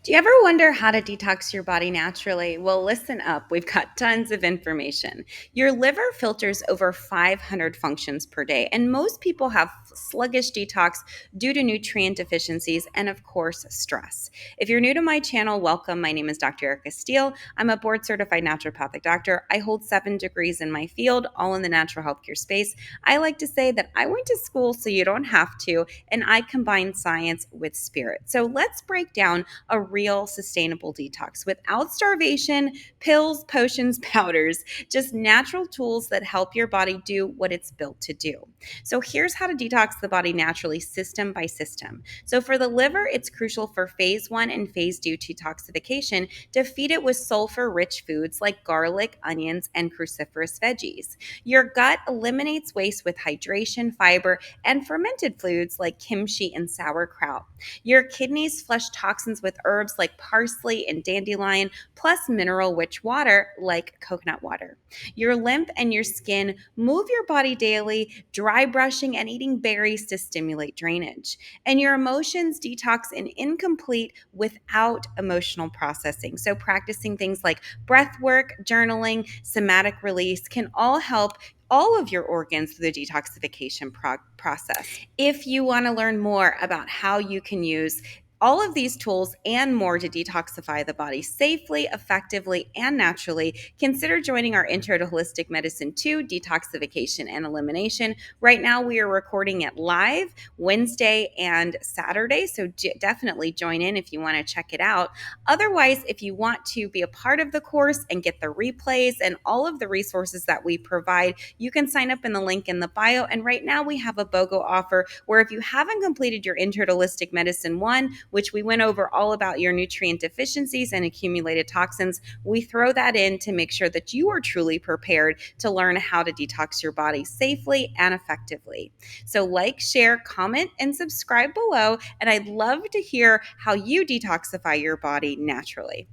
Do you ever wonder how to detox your body naturally? Well, listen up. We've got tons of information. Your liver filters over 500 functions per day, and most people have sluggish detox due to nutrient deficiencies and, of course, stress. If you're new to my channel, welcome. My name is Dr. Erica Steele. I'm a board certified naturopathic doctor. I hold 7 degrees in my field, all in the natural healthcare space. I like to say that I went to school so you don't have to, and I combine science with spirit. So let's break down a real sustainable detox without starvation, pills, potions, powders, just natural tools that help your body do what it's built to do. So here's how to detox the body naturally, system by system. So for the liver, it's crucial for phase 1 and phase 2 detoxification to feed it with sulfur-rich foods like garlic, onions, and cruciferous veggies. Your gut eliminates waste with hydration, fiber, and fermented foods like kimchi and sauerkraut. Your kidneys flush toxins with herbs like parsley and dandelion, plus mineral rich water like coconut water. Your lymph and your skin move your body daily, dry brushing and eating berries to stimulate drainage. And your emotions detox and incomplete without emotional processing. So, practicing things like breath work, journaling, somatic release can all help all of your organs through the detoxification process. If you want to learn more about how you can use all of these tools and more to detoxify the body safely, effectively, and naturally, consider joining our Intro to Holistic Medicine 2 Detoxification and Elimination. Right now, we are recording it live Wednesday and Saturday, so definitely join in if you want to check it out. Otherwise, if you want to be a part of the course and get the replays and all of the resources that we provide, you can sign up in the link in the bio. And right now, we have a BOGO offer where if you haven't completed your Intro to Holistic Medicine 1, which we went over all about your nutrient deficiencies and accumulated toxins, we throw that in to make sure that you are truly prepared to learn how to detox your body safely and effectively. So like, share, comment, and subscribe below, and I'd love to hear how you detoxify your body naturally.